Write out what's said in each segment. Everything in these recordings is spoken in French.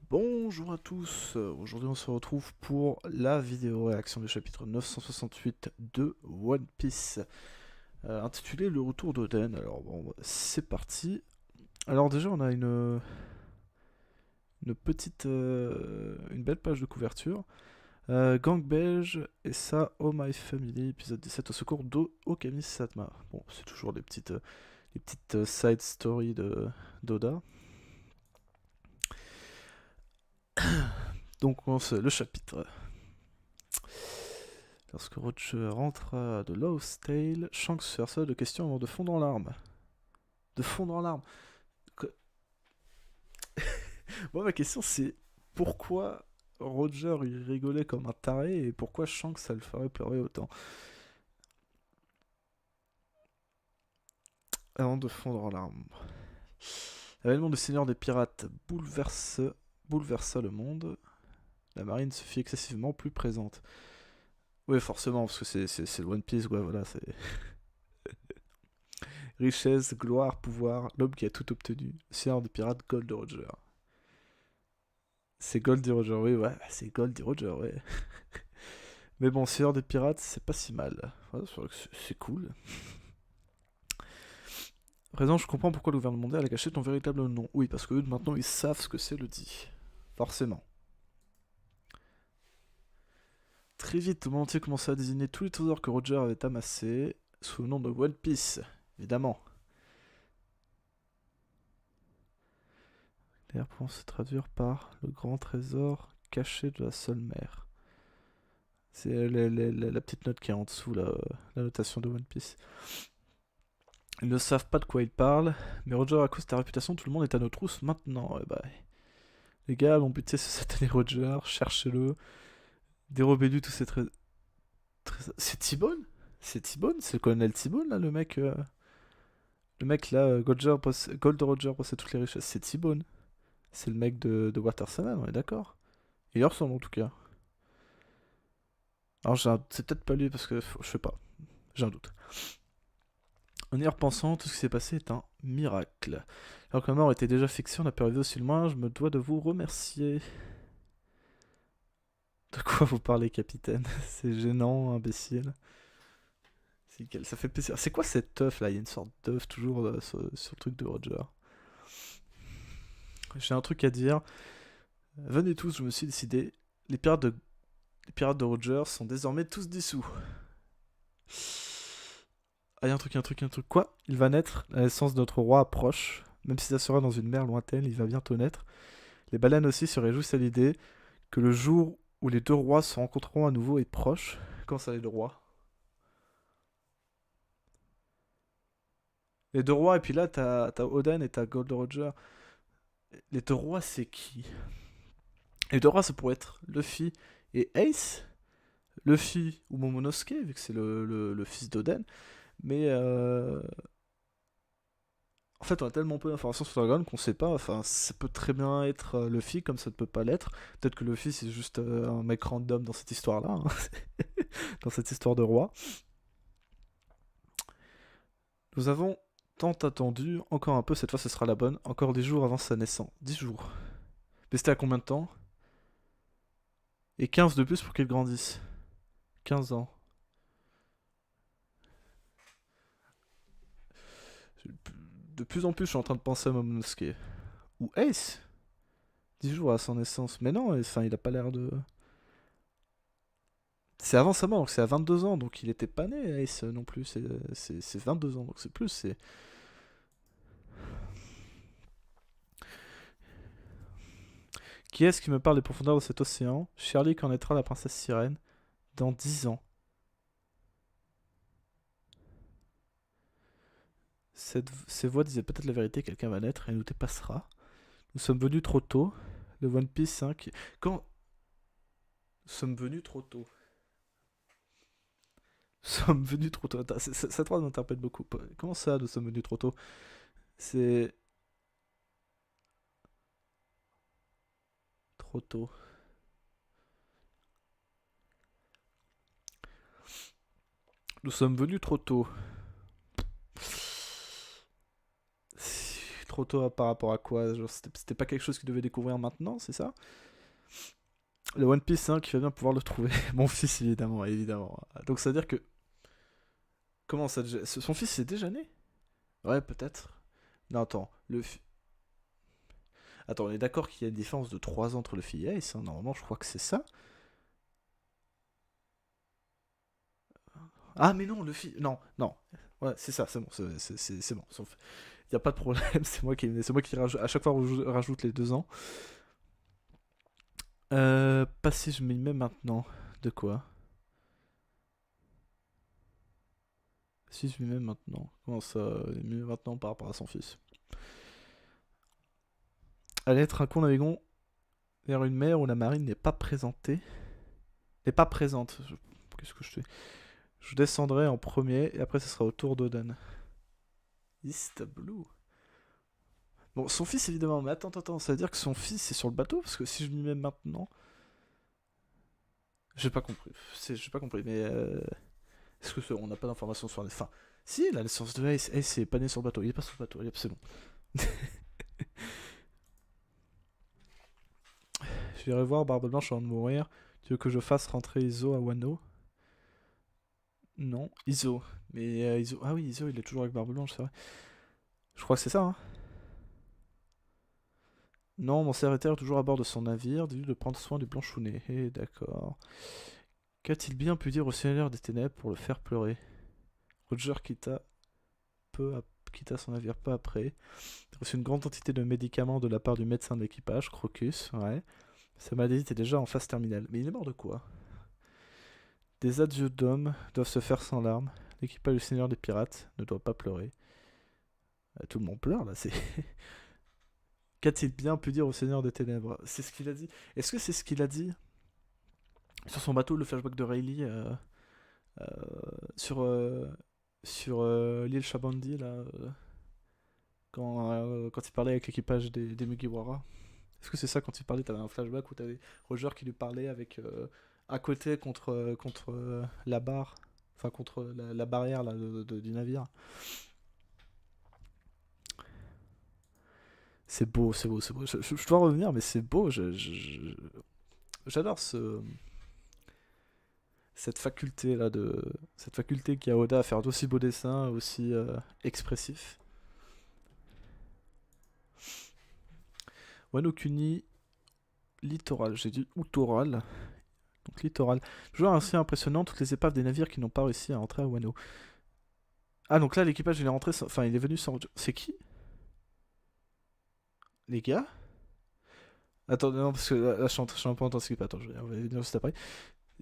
Bonjour à tous, aujourd'hui on se retrouve pour la vidéo réaction du chapitre 968 de One Piece, intitulé Le Retour d'Oden. Alors bon, c'est parti. Alors déjà on a une belle page de couverture. Gang beige et ça, Oh My Family, épisode 17 au secours d'Okami Satma. Bon, c'est toujours les petites side stories d'Oda. Donc on commence le chapitre. Lorsque Roger rentre de Lost Tale, Shanks se harcèle de questions avant de fondre en larmes. De fondre en larmes. Moi, ma question c'est pourquoi Roger il rigolait comme un taré et pourquoi Shanks ça le ferait pleurer autant avant de fondre en larmes. L'avènement du Seigneur des Pirates bouleversa le monde. La marine se fit excessivement plus présente. Oui, forcément, parce que c'est le One Piece, ouais, voilà, c'est richesse, gloire, pouvoir, l'homme qui a tout obtenu. Seigneur des Pirates, Gold Roger. C'est Goldie Roger, oui, ouais, c'est Goldie Roger, ouais. Mais bon, Seigneur des Pirates, c'est pas si mal. Ouais, c'est vrai que c'est cool. À présent, je comprends pourquoi le gouvernement mondial a caché ton véritable nom. Oui, parce que eux, maintenant, ils savent ce que c'est le dit. Forcément. Très vite, le monde entier commença à désigner tous les trésors que Roger avait amassés sous le nom de One Piece, évidemment. D'ailleurs, pouvant se traduire par le grand trésor caché de la seule mer. C'est la petite note qui est en dessous, la notation de One Piece. Ils ne savent pas de quoi ils parlent, mais Roger, à cause de ta réputation, tout le monde est à nos trousses maintenant. Et bah, les gars l'ont buté ce satané Roger, cherchez-le, dérobez-lui tous ces C'est T-Bone. C'est T-Bone, c'est le colonel T-Bone là, le mec là, Gold Roger possède toutes les richesses, c'est T-Bone. C'est le mec de Water 7, on est d'accord. Il ressemble en tout cas. Alors c'est peut-être pas lui parce que je sais pas, j'ai un doute. En y repensant, tout ce qui s'est passé est un miracle. Alors que la mort était déjà fixée, on a pu arriver aussi loin, je me dois de vous remercier. De quoi vous parlez, capitaine? C'est gênant, imbécile. Ça fait plaisir. C'est quoi cette œuf là? Il y a une sorte d'œuf toujours sur le truc de Roger. J'ai un truc à dire. Venez tous, je me suis décidé. Les pirates de, les pirates de Roger sont désormais tous dissous. Ah, y a un truc, y a un truc, y a un truc. Quoi? Il va naître, la naissance de notre roi approche. Même si ça sera dans une mer lointaine, il va bientôt naître. Les baleines aussi se réjouissent à l'idée que le jour où les deux rois se rencontreront à nouveau est proche. Quand ça, les deux rois? Les deux rois, et puis là, t'as Oden et t'as Gold Roger. Les deux rois, c'est qui? Les deux rois, ça pourrait être Luffy et Ace. Luffy ou Momonosuke, vu que c'est le fils d'Oden. Mais en fait, on a tellement peu d'informations sur Dragon qu'on sait pas. Enfin, ça peut très bien être Luffy, comme ça ne peut pas l'être. Peut-être que Luffy, c'est juste un mec random dans cette histoire-là. Hein. Dans cette histoire de roi. Nous avons tant attendu. Encore un peu, cette fois, ce sera la bonne. Encore 10 jours avant sa naissance. 10 jours. Mais c'était à combien de temps? Et 15 de plus pour qu'il grandisse. 15 ans. De plus en plus, je suis en train de penser à Momonosuke. Ou Ace 10 jours à son naissance. Mais non, enfin, il a pas l'air de. C'est avant sa mort, donc c'est à 22 ans, donc il était pas né, Ace non plus. C'est 22 ans, donc c'est plus. C'est. Qui est-ce qui me parle des profondeurs de cet océan? Shirley connaîtra la princesse sirène dans 10 ans. Ces voix disaient peut-être la vérité, quelqu'un va naître et nous dépassera. Nous sommes venus trop tôt. Le One Piece 5. Quand. Nous sommes venus trop tôt. Nous sommes venus trop tôt. Attends, cette phrase m'interpelle beaucoup. Comment ça, nous sommes venus trop tôt? C'est. Trop tôt. Nous sommes venus trop tôt. trop tôt par rapport à quoi? Genre, c'était pas quelque chose qu'il devait découvrir maintenant, c'est ça? Le One Piece, hein, qui va bien pouvoir le trouver. Mon fils, évidemment, évidemment. Donc ça veut dire que... Comment ça déjà... Son fils est déjà né? Ouais, peut-être. Non, attends. Attends, on est d'accord qu'il y a une différence de 3 ans entre le fils et Ace, hein. Normalement, je crois que c'est ça. Ah, mais non, le fils... Non, non. Ouais, c'est ça, c'est bon. C'est bon. Il n'y a pas de problème, c'est moi qui rajoute, à chaque fois rajoute les 2 ans. Pas si je m'y mets maintenant. De quoi? Si je m'y mets maintenant. Comment ça, il m'y met maintenant par rapport à son fils? Allez être un con navigant vers une mer où la marine n'est pas présentée. N'est pas présente. Qu'est-ce que je fais? Je descendrai en premier et après ce sera au tour d'Oden. East Blue. Bon, son fils évidemment, mais attends, ça veut dire que son fils est sur le bateau? Parce que si je m'y mets maintenant. J'ai pas compris. J'ai pas compris, mais. Est-ce que on n'a pas d'informations sur les. Enfin, si, la naissance de Ace. Ace est pas né sur le bateau. Il est pas sur le bateau. C'est bon. J'irai voir Barbe Blanche avant de mourir. Tu veux que je fasse rentrer Iso à Wano? Non, Iso. Mais Iso. Ah oui, Iso, il est toujours avec Barbe Blanche, c'est vrai. Je crois que c'est ça, hein. Non, mon serviteur est toujours à bord de son navire. Dis-lui de prendre soin du Blanchounet. Eh, d'accord. Qu'a-t-il bien pu dire au Seigneur des Ténèbres pour le faire pleurer? Roger quitta son navire peu après. Il a reçu une grande quantité de médicaments de la part du médecin de l'équipage, Crocus, ouais. Sa maladie était déjà en phase terminale. Mais il est mort de quoi? Des adieux d'hommes doivent se faire sans larmes. L'équipage du Seigneur des Pirates ne doit pas pleurer. Tout le monde pleure là, c'est. Qu'a-t-il bien pu dire au Seigneur des Ténèbres? C'est ce qu'il a dit. Est-ce que c'est ce qu'il a dit sur son bateau, le flashback de Rayleigh euh, sur, l'île Shabandi, là, quand il parlait avec l'équipage des Mugiwara? Est-ce que c'est ça quand il parlait? T'avais un flashback où t'avais Roger qui lui parlait avec à côté contre la barre, enfin contre la barrière là, du navire. C'est beau, c'est beau, c'est beau. Je dois revenir, mais c'est beau. J'adore cette faculté qu'a Oda à faire d'aussi beaux dessins, aussi expressifs. Wano Kuni littoral, j'ai dit Outoral. Donc littoral. Toujours assez impressionnant, toutes les épaves des navires qui n'ont pas réussi à entrer à Wano. Ah, donc là, l'équipage, il est rentré enfin, il est venu sans. C'est qui? Les gars? Attends, non, parce que là, je suis un peu en skip. Attends, on va venir juste après.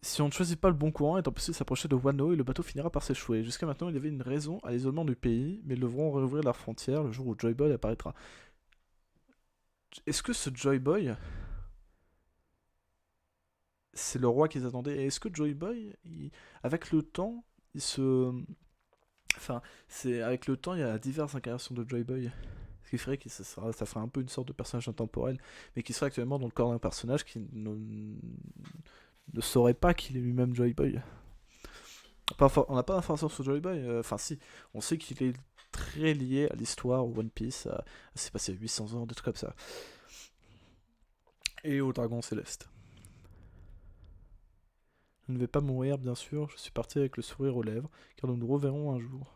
Si on ne choisit pas le bon courant, étant possible de s'approcher de Wano et le bateau finira par s'échouer. Jusqu'à maintenant, il y avait une raison à l'isolement du pays, mais ils devront réouvrir leurs frontières le jour où Joy Boy apparaîtra. Est-ce que ce Joy Boy, c'est le roi qu'ils attendaient? Et est-ce que Joy Boy, avec le temps, il se. Enfin, avec le temps, il y a diverses incarnations de Joy Boy. Ce qui ferait que ça ferait un peu une sorte de personnage intemporel, mais qui serait actuellement dans le corps d'un personnage qui ne saurait pas qu'il est lui-même Joy Boy. On n'a pas d'informations sur Joy Boy. Enfin, si, on sait qu'il est très lié à l'histoire, au One Piece. C'est passé 800 ans, des trucs comme ça. Et au Dragon Céleste. Je ne vais pas mourir, bien sûr. Je suis parti avec le sourire aux lèvres, car nous nous reverrons un jour.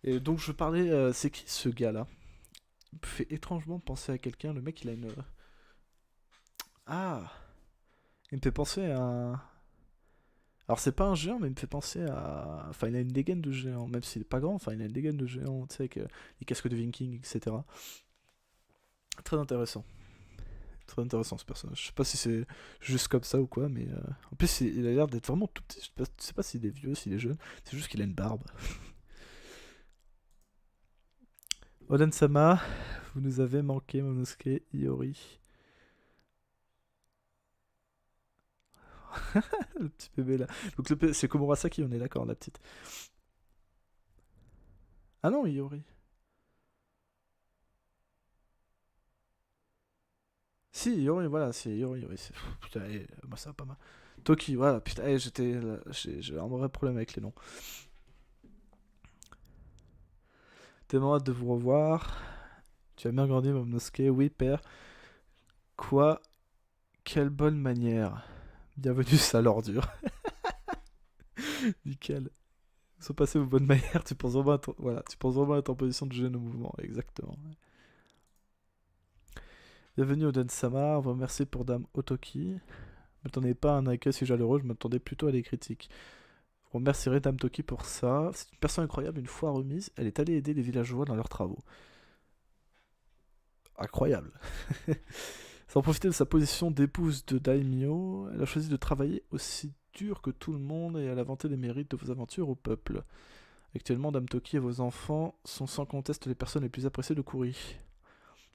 Et donc, je parlais. C'est qui ce gars-là? Il me fait étrangement penser à quelqu'un. Le mec, il a une. Ah! Il me fait penser à. Alors c'est pas un géant, mais il me fait penser à. Enfin, il a une dégaine de géant, même s'il est pas grand, enfin il a une dégaine de géant, tu sais, avec les casques de Viking, etc. Très intéressant. Très intéressant ce personnage. Je sais pas si c'est juste comme ça ou quoi, mais. En plus, il a l'air d'être vraiment tout petit. Je sais pas s'il est vieux, s'il est jeune, c'est juste qu'il a une barbe. Oden-sama, vous nous avez manqué, Momonosuke, Iori. Le petit bébé là. Donc c'est Komurasaki, on est d'accord, la petite. Ah non, Iori. Si, Yori, voilà, c'est Yori, oui. Putain, moi ça va pas mal. Toki, voilà, putain, j'ai un vrai problème avec les noms. Tellement hâte de vous revoir. Tu as bien grandi, Momonosuke. Oui, père. Quoi? Quelle bonne manière. Bienvenue, sale ordure. Nickel. Ils sont passés aux bonnes manières. Tu penses vraiment à ton... Voilà, tu penses vraiment à ta position de gêne au mouvement. Exactement. Bienvenue au Den-sama. Vous remercie pour Dame Otoki. Je m'attendais pas à un accueil si chaleureux, je m'attendais plutôt à des critiques. Vous remercierez Dame Toki pour ça. C'est une personne incroyable, une fois remise, elle est allée aider les villageois dans leurs travaux. Incroyable. Sans profiter de sa position d'épouse de Daimyo, elle a choisi de travailler aussi dur que tout le monde et elle a vanté les mérites de vos aventures au peuple. Actuellement, Dame Toki et vos enfants sont sans conteste les personnes les plus appréciées de Kuri,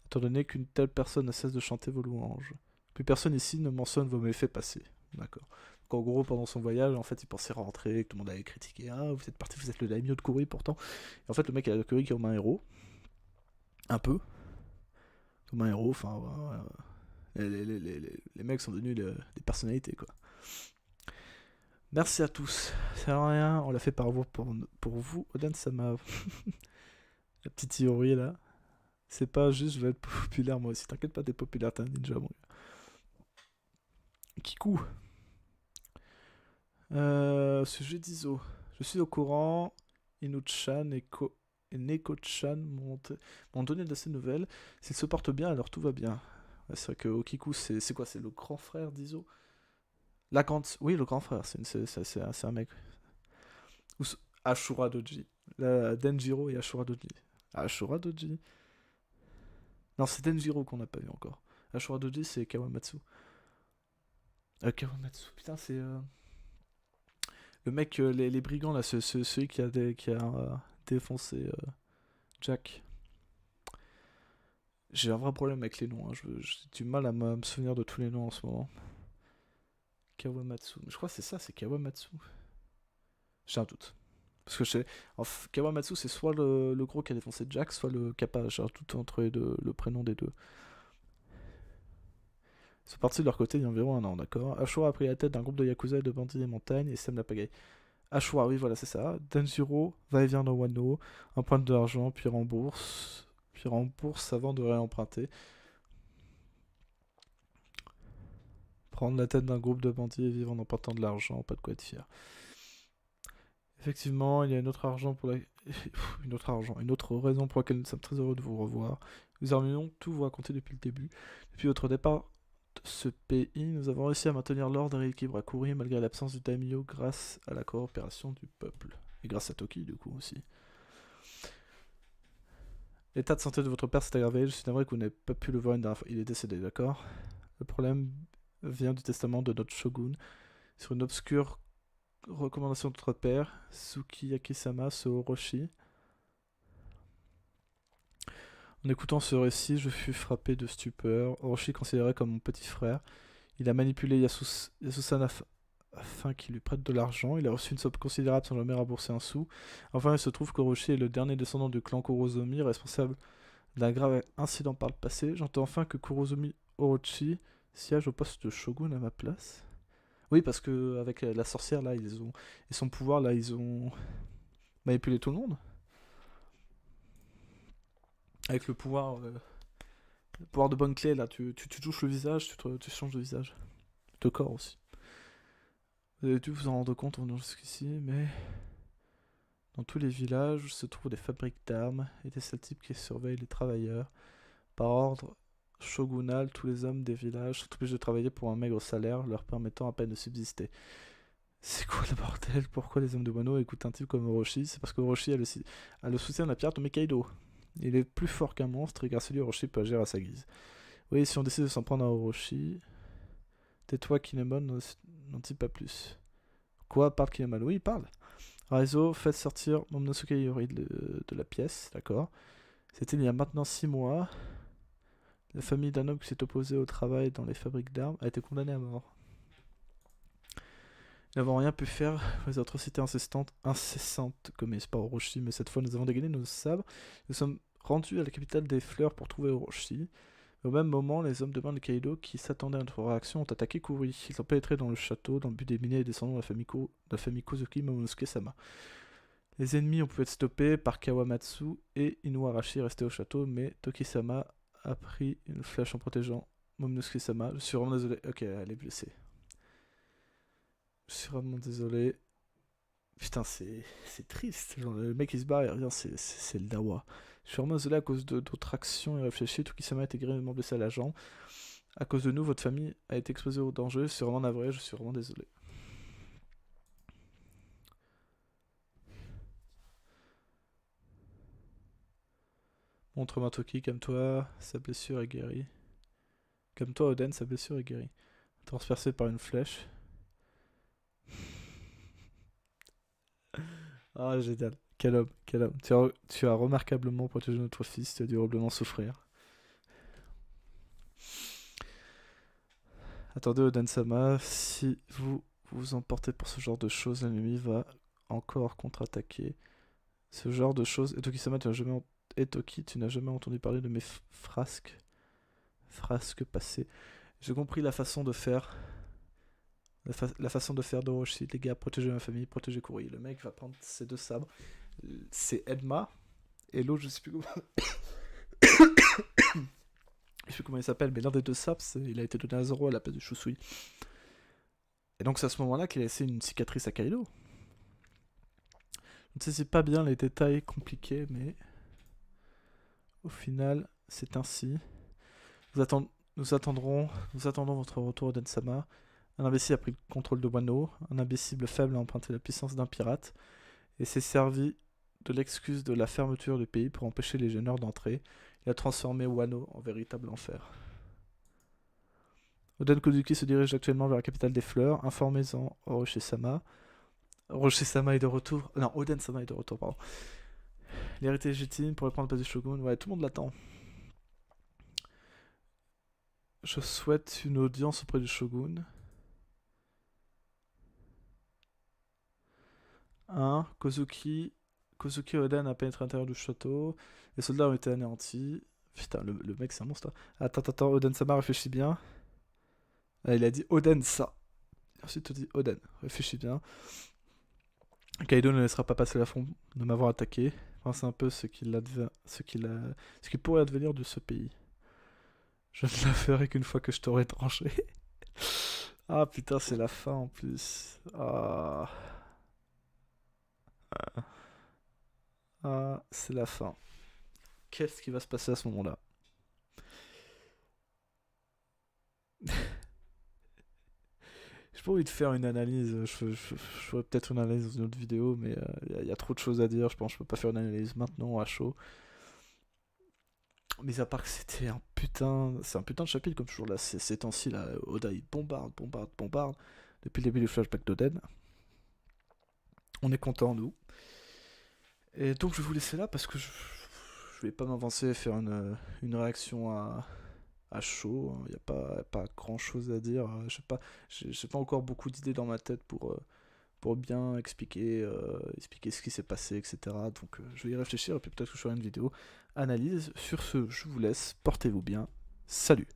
étant donné qu'une telle personne ne cesse de chanter vos louanges. Plus personne ici ne mentionne vos méfaits passés. D'accord. Donc en gros, pendant son voyage, en fait, il pensait rentrer, que tout le monde allait critiquer. Ah, vous êtes parti, vous êtes le daimyo de Kuri pourtant. Et en fait, le mec a Kuri comme un héros. Un peu. Comme un héros, enfin, les mecs sont devenus des personnalités, quoi. Merci à tous. C'est rien, on l'a fait par vous pour vous, Oden-sama. La petite théorie là. C'est pas juste je veux être populaire moi aussi. T'inquiète pas, t'es populaire, t'es un ninja, mon gars. Kiku. Sujet d'ISO. Je suis au courant. Inu-chan et Neko-chan m'ont donné de ces nouvelles. S'ils se portent bien, alors tout va bien. Ouais, c'est vrai que Okiku, c'est quoi? C'est le grand frère d'Iso? La grande... Oui, le grand frère, c'est un mec. Ashura Doji. Denjiro et Ashura Doji. Ashura Doji. Non, c'est Denjiro qu'on n'a pas vu encore. Ashura Doji, c'est Kawamatsu. Kawamatsu, putain, c'est... Le mec, les brigands, là, celui qui a défoncé Jack. J'ai un vrai problème avec les noms. Hein. J'ai du mal à me souvenir de tous les noms en ce moment. Kawamatsu. Je crois que c'est ça, c'est Kawamatsu. J'ai un doute. Parce que Kawamatsu, c'est soit le gros qui a défoncé Jack, soit le Kappa. J'ai un doute entre les deux, le prénom des deux. Ils sont partis de leur côté il y a environ un an, d'accord. Ashura a pris la tête d'un groupe de Yakuza et de bandits des montagnes et sème la pagaille. Ashura, oui, voilà, c'est ça. Denjiro va et vient dans Wano, emprunte de l'argent, puis rembourse avant de réemprunter. Prendre la tête d'un groupe de bandits et vivre en empruntant de l'argent, pas de quoi être fier. Effectivement, il y a une autre raison pour laquelle nous sommes très heureux de vous revoir. Nous aimerions tout vous raconter depuis le début. Depuis votre départ de ce pays, nous avons réussi à maintenir l'ordre et l'équilibre à Kuri malgré l'absence du daimyo grâce à la coopération du peuple. Et grâce à Toki, du coup, aussi. L'état de santé de votre père s'est aggravé, je suis navré que vous n'ayez pas pu le voir une dernière fois. Il est décédé, d'accord? Le problème vient du testament de notre shogun. Sur une obscure recommandation de notre père, Sukiyaki-sama Sooroshi. En écoutant ce récit, je fus frappé de stupeur. Orochi considéré comme mon petit frère. Il a manipulé Yasusan afin qu'il lui prête de l'argent. Il a reçu une somme considérable sans jamais rembourser un sou. Enfin, il se trouve qu'Orochi est le dernier descendant du clan Kurozomi, responsable d'un grave incident par le passé. J'entends enfin que Kurozomi Orochi siège au poste de shogun à ma place. Oui, parce que avec la sorcière là, et son pouvoir là, ils ont manipulé tout le monde. Avec le pouvoir de bonne clé là, tu touches le visage, tu changes de visage. De corps aussi. Vous avez dû vous en rendre compte en venant jusqu'ici, mais dans tous les villages se trouvent des fabriques d'armes et des sales types qui surveillent les travailleurs. Par ordre shogunal, tous les hommes des villages sont obligés de travailler pour un maigre salaire, leur permettant à peine de subsister. C'est quoi le bordel? Pourquoi les hommes de Wano écoutent un type comme Orochi? C'est parce que Orochi a le soutien de la pirate Mekaido. Il est plus fort qu'un monstre et grâce à lui, Orochi peut agir à sa guise. Oui, si on décide de s'en prendre à Orochi... Tais-toi, Kinemon, n'en dis pas plus. Quoi? Parle Kinemon? Oui, parle. Raizo, faites sortir Momonosuke Yori de la pièce, d'accord. C'était il y a maintenant 6 mois. La famille d'un homme qui s'est opposé au travail dans les fabriques d'armes a été condamnée à mort. Nous n'avons rien pu faire pour les atrocités incessantes commises par Orochi, mais cette fois nous avons dégainé nos sabres. Nous sommes rendus à la capitale des fleurs pour trouver Orochi. Au même moment, les hommes de main de Kaido qui s'attendaient à notre réaction ont attaqué Kuri. Ils ont pénétré dans le château dans le but d'éliminer les descendants de la famille Kozuki Momonosuke-sama. Les ennemis ont pu être stoppés par Kawamatsu et Inuarashi resté au château, mais Toki-sama a pris une flèche en protégeant Momonosuke-sama. Je suis vraiment désolé. Ok, elle est blessée. Je suis vraiment désolé. Putain, c'est triste. Genre, le mec il se barre et rien, c'est le dawa. Je suis vraiment désolé à cause d'autres actions irréfléchies. Toki-sama a été grièvement blessé à la jambe. À cause de nous, votre famille a été exposée au danger. Je suis vraiment navré, je suis vraiment désolé. Montre-moi Toki, calme-toi, sa blessure est guérie. Calme-toi Oden, sa blessure est guérie. Transpercé par une flèche. Ah, génial. Quel homme, quel homme. Tu as remarquablement protégé notre fils, tu as durablement souffrir. Attendez, Oden-sama, si vous vous emportez pour ce genre de choses, l'ennemi va encore contre-attaquer. Ce genre de choses. Et Toki-sama, tu n'as jamais entendu parler de mes frasques passées. J'ai compris la façon de faire. La façon de faire d'Orochi, les gars, protéger ma famille, protéger Kuri. Le mec va prendre ses deux sabres. C'est Edma. Et l'autre, je sais plus comment. Je sais plus comment il s'appelle, mais l'un des deux sabres, il a été donné à Zoro à la place de Shusui. Et donc c'est à ce moment-là qu'il a laissé une cicatrice à Kaido. Je ne sais pas bien les détails compliqués, mais au final, c'est ainsi. Nous attendons votre retour, Oden-sama. Un imbécile a pris le contrôle de Wano. Un imbécile faible a emprunté la puissance d'un pirate et s'est servi de l'excuse de la fermeture du pays pour empêcher les gêneurs d'entrer. Il a transformé Wano en véritable enfer. Oden Kozuki se dirige actuellement vers la capitale des fleurs. Informez-en Orochi-sama. Orochi-sama est de retour. Non, Oden-sama est de retour, pardon. L'héritier légitime pour reprendre le poste du shogun. Ouais, tout le monde l'attend. Je souhaite une audience auprès du shogun. 1. Kozuki Oden a pénétré à l'intérieur du château. Les soldats ont été anéantis. Putain, le mec c'est un monstre. Attends, Oden-sama réfléchit bien. Ah, il a dit Oden-sa. Ensuite, il dit Oden, réfléchis bien. Kaido ne laissera pas passer l'affront de m'avoir attaqué. Enfin, c'est un peu ce qu'il pourrait advenir de ce pays. Je ne la ferai qu'une fois que je t'aurai tranché. Ah putain, c'est la fin en plus. Ah, c'est la fin. Qu'est-ce qui va se passer à ce moment-là? J'ai pas envie de faire une analyse. Je ferai peut-être une analyse dans une autre vidéo, mais y a trop de choses à dire. Je pense que je peux pas faire une analyse maintenant à chaud. Mais à part que c'était un putain. C'est un putain de chapitre, comme toujours là. Ces temps-ci, là, Oda il bombarde. Depuis le début du flashback d'Oden. On est content, nous. Et donc je vais vous laisser là parce que je vais pas m'avancer et faire une réaction à chaud. Il n'y a pas grand chose à dire. J'ai pas encore beaucoup d'idées dans ma tête pour bien expliquer ce qui s'est passé, etc. Donc je vais y réfléchir et puis peut-être que je ferai une vidéo analyse. Sur ce, je vous laisse. Portez-vous bien. Salut!